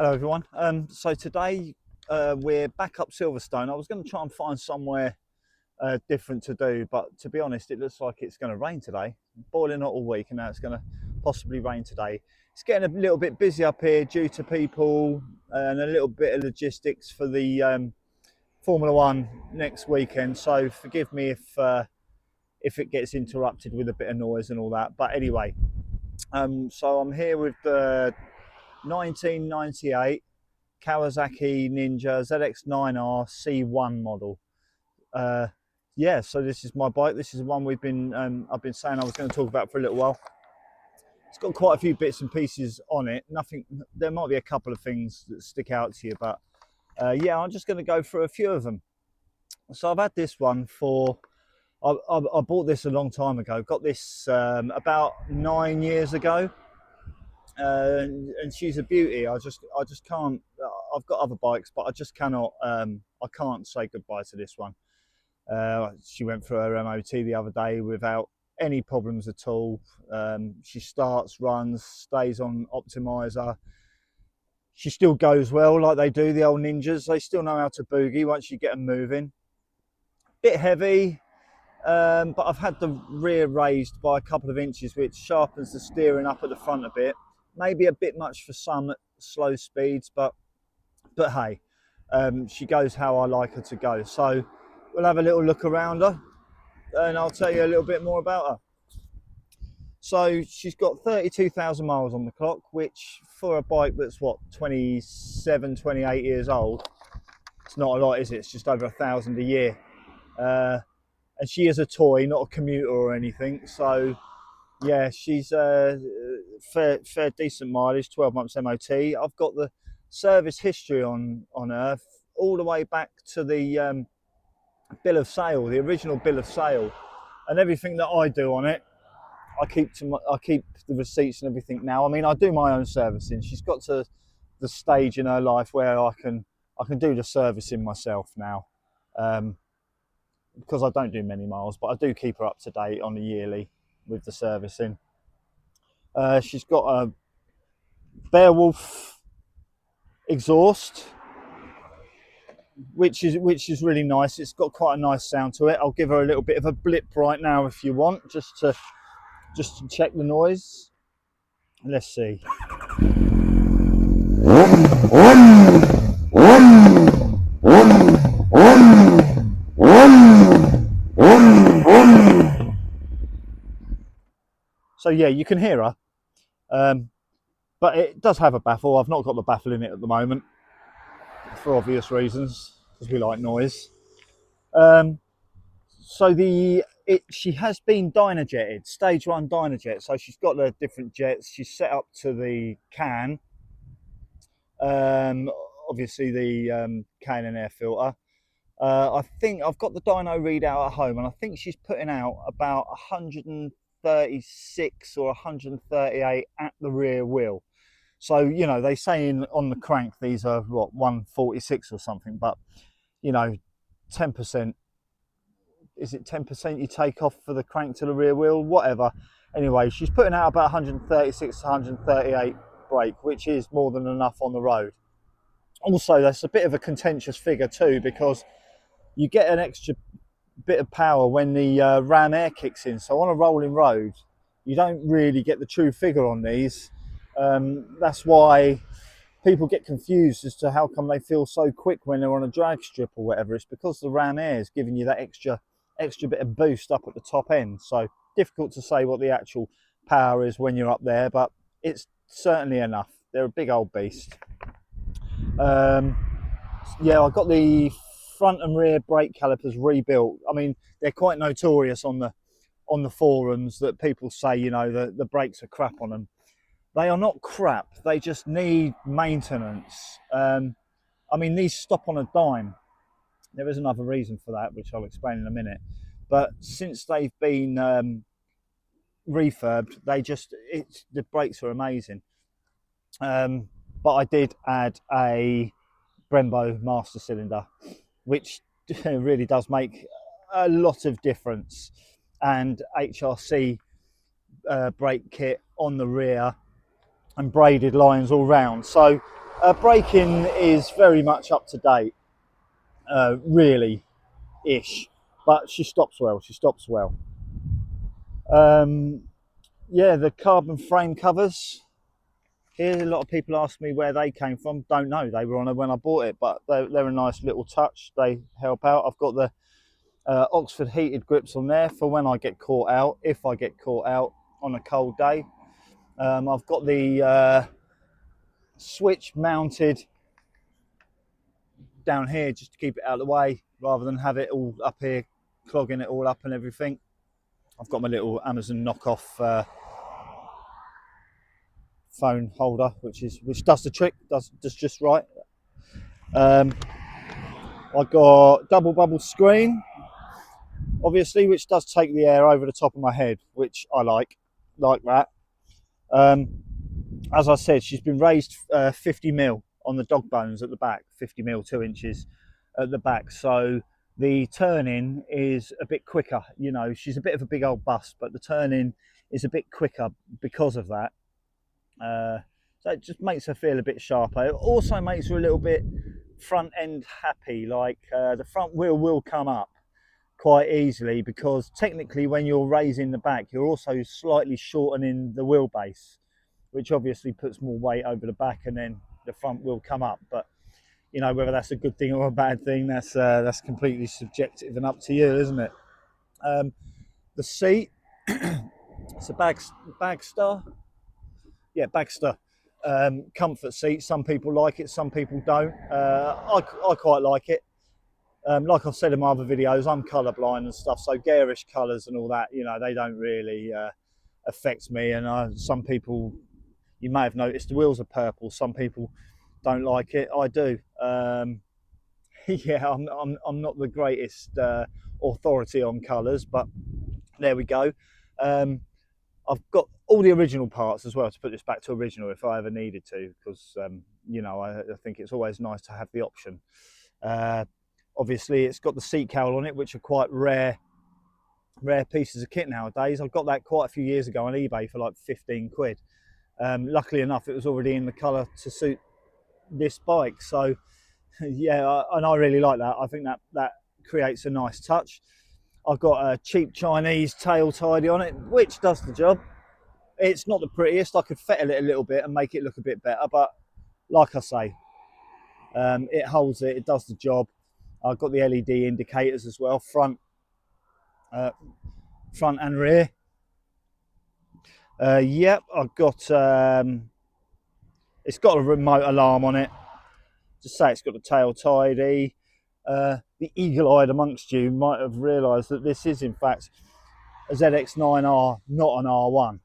Hello everyone. So today we're back up Silverstone. I was going to try and find somewhere different to do, but to be honest, it looks like it's going to rain today. Boiling hot all week, and now it's going to possibly rain today. It's getting a little bit busy up here due to people and a little bit of logistics for the Formula One next weekend. So forgive me if it gets interrupted with a bit of noise and all that. But anyway, so I'm here with the 1998 Kawasaki Ninja ZX9r C1 model. Yeah, so this is my bike. This is the one I've been saying I was going to talk about for a little while. It's got quite a few bits and pieces on it. Nothing. There might be a couple of things that stick out to you, but yeah, I'm just going to go through a few of them. So I've had this one for. I bought this a long time ago. Got this about 9 years ago. And she's a beauty. I just can't. I've got other bikes, but I just cannot. I can't say goodbye to this one. She went through her MOT the other day without any problems at all. She starts, runs, stays on optimizer. She still goes well, like they do, the old Ninjas. They still know how to boogie once you get them moving. Bit heavy, but I've had the rear raised by a couple of inches, which sharpens the steering up at the front a bit. Maybe a bit much for some at slow speeds, but hey, she goes how I like her to go. So we'll have a little look around her and I'll tell you a little bit more about her. So she's got 32,000 miles on the clock, which for a bike that's what, 27, 28 years old, it's not a lot, is it? It's just over 1,000 a year. And she is a toy, not a commuter or anything. So yeah, she's fair decent mileage, 12 months MOT. I've got the service history on her all the way back to the bill of sale, the original bill of sale, and everything that I do on it. I keep the receipts and everything now. I mean, I do my own servicing. She's got to the stage in her life where I can do the servicing myself now, because I don't do many miles, but I do keep her up to date on the yearly with the servicing. She's got a Beowulf exhaust, which is really nice. It's got quite a nice sound to it. I'll give her a little bit of a blip right now if you want, just to check the noise. Let's see. So yeah, you can hear her, but it does have a baffle. I've not got the baffle in it at the moment for obvious reasons, because we like noise. So she has been Dynojetted, stage 1 Dynojet. So she's got the different jets. She's set up to the can, obviously the can and air filter. I think I've got the dyno readout at home, and I think she's putting out about 136 or 138 at the rear wheel. So, you know, they say on the crank these are what, 146 or something, but you know, 10%, is it 10% you take off for the crank to the rear wheel, whatever. Anyway, she's putting out about 136 to 138 brake, which is more than enough on the road. Also, that's a bit of a contentious figure too, because you get an extra bit of power when the ram air kicks in. So on a rolling road, you don't really get the true figure on these. That's why people get confused as to how come they feel so quick when they're on a drag strip or whatever. It's because the ram air is giving you that extra bit of boost up at the top end. So difficult to say what the actual power is when you're up there, but it's certainly enough. They're a big old beast. Yeah, I got the front and rear brake calipers rebuilt. I mean, they're quite notorious on the forums that people say, you know, the brakes are crap on them. They are not crap. They just need maintenance. I mean, these stop on a dime. There is another reason for that, which I'll explain in a minute. But since they've been refurbed, the brakes are amazing. But I did add a Brembo master cylinder, which really does make a lot of difference, and HRC brake kit on the rear and braided lines all round. So Braking is very much up to date, really-ish, but she stops well. She stops well. Yeah, the carbon frame covers. Here, a lot of people ask me where they came from. Don't know. They were on when I bought it, but they're a nice little touch. They help out. I've got the Oxford heated grips on there for when I get caught out, if I get caught out on a cold day. I've got the switch mounted down here just to keep it out of the way rather than have it all up here clogging it all up and everything. I've got my little Amazon knockoff phone holder which does the trick, does just right. I've got double bubble screen, obviously, which does take the air over the top of my head, which I like that. As I said, she's been raised 50 mil on the dog bones at the back, 50 mil, 2 inches at the back. So the turning is a bit quicker. You know, she's a bit of a big old bust, but the turning is a bit quicker because of that. So it just makes her feel a bit sharper. It also makes her a little bit front end happy, like the front wheel will come up quite easily because technically when you're raising the back you're also slightly shortening the wheelbase, which obviously puts more weight over the back and then the front will come up. But you know, whether that's a good thing or a bad thing, that's completely subjective and up to you, isn't it? The seat, it's a Bagster. Yeah, Bagster comfort seat. Some people like it, some people don't. I quite like it. Like I've said in my other videos, I'm colourblind and stuff, so garish colours and all that, you know, they don't really affect me. And some people, you may have noticed, the wheels are purple. Some people don't like it. I do. Yeah, I'm not the greatest authority on colours, but there we go. I've got all the original parts as well to put this back to original if I ever needed to, because you know, I think it's always nice to have the option. Obviously, it's got the seat cowl on it, which are quite rare pieces of kit nowadays. I got that quite a few years ago on eBay for like 15 quid. Luckily enough, it was already in the colour to suit this bike. So yeah, and I really like that. I think that creates a nice touch. I've got a cheap Chinese tail tidy on it, which does the job. It's not the prettiest. I could fettle it a little bit and make it look a bit better, but like I say, it holds it, it does the job. I've got the LED indicators as well, front and rear. Yep, I've got it's got a remote alarm on it. Just say it's got a tail tidy. The eagle-eyed amongst you might have realised that this is in fact a ZX9R, not an R1.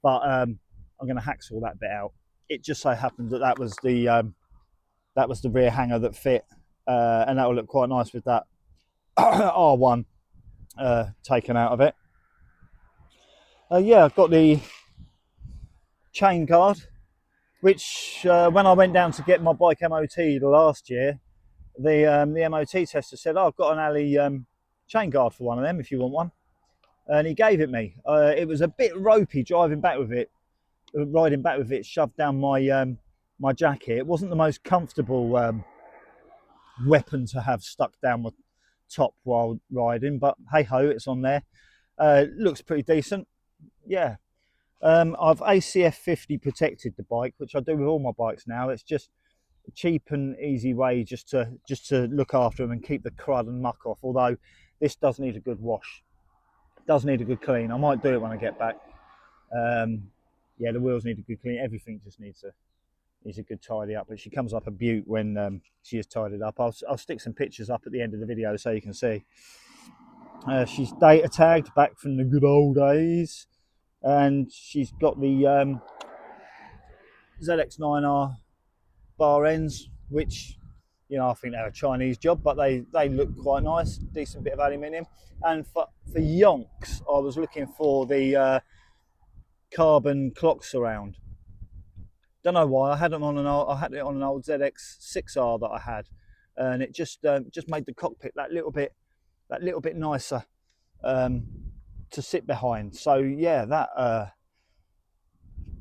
But I'm going to hacksaw that bit out. It just so happens that that was the rear hanger that fit, and that will look quite nice with that R1 taken out of it. Yeah, I've got the chain guard, which when I went down to get my bike MOT last year, the MOT tester said, "Oh, I've got an alley chain guard for one of them if you want one," and he gave it me. It was a bit ropey riding back with it shoved down my jacket. It wasn't the most comfortable weapon to have stuck down my top while riding, but hey ho, it's on there. Looks pretty decent. Yeah. I've ACF 50 protected the bike, which I do with all my bikes now. It's just a cheap and easy way just to look after them and keep the crud and muck off. Although this does need a good wash, it does need a good clean. I might do it when I get back. Yeah, the wheels need a good clean. Everything just needs a good tidy up. But she comes up a beaut when she is tidied up. I'll stick some pictures up at the end of the video so you can see. She's data tagged back from the good old days. And she's got the ZX9R bar ends, which, you know, I think they're a Chinese job, but they look quite nice, decent bit of aluminium. And for yonks, I was looking for the carbon clock surround. Don't know why. I had it on an old ZX6R that I had, and it just made the cockpit that little bit nicer to sit behind. So yeah, that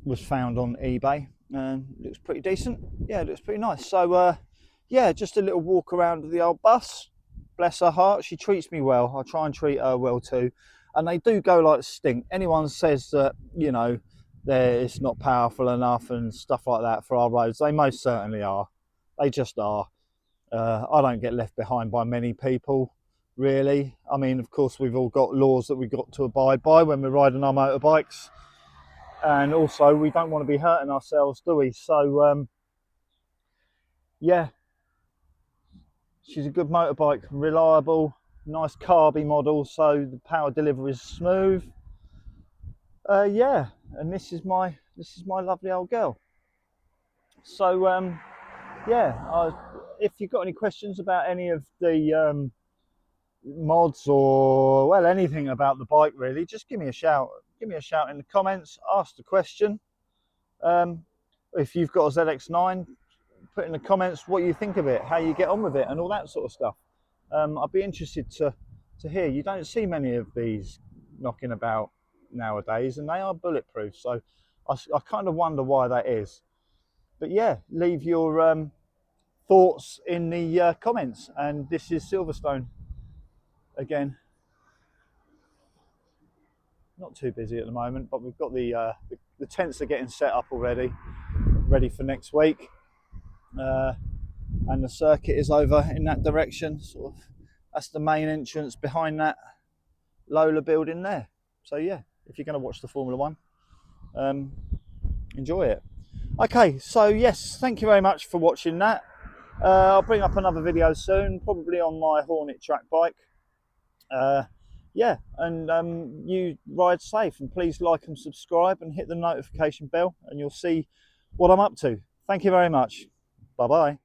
was found on eBay. and looks pretty decent. Yeah, it looks pretty nice. So yeah, just a little walk around the old bus. Bless her heart, she treats me well. I try and treat her well too, and they do go like stink. Anyone says that, you know, it's not powerful enough and stuff like that for our roads, they most certainly are. They just are. I don't get left behind by many people, really. I mean, of course, we've all got laws that we've got to abide by when we're riding our motorbikes, and also we don't want to be hurting ourselves, do we? So yeah, she's a good motorbike, reliable, nice carby model, so the power delivery is smooth. Yeah, and this is my lovely old girl. So yeah, if you've got any questions about any of the mods, or well, anything about the bike really, just give me a shout. Give me a shout in the comments, ask the question. If you've got a ZX9, put in the comments what you think of it, how you get on with it, and all that sort of stuff. I'd be interested to hear. You don't see many of these knocking about nowadays, and they are bulletproof, so I kind of wonder why that is. But yeah, leave your thoughts in the comments. And this is Silverstone again. Not too busy at the moment, but we've got the tents are getting set up already, ready for next week. And the circuit is over in that direction. Sort of, that's the main entrance behind that Lola building there. So yeah, if you're going to watch the Formula One, enjoy it. Okay, so yes, thank you very much for watching that. I'll bring up another video soon, probably on my Hornet track bike. Yeah, and you ride safe, and please like and subscribe and hit the notification bell, and you'll see what I'm up to. Thank you very much. Bye bye.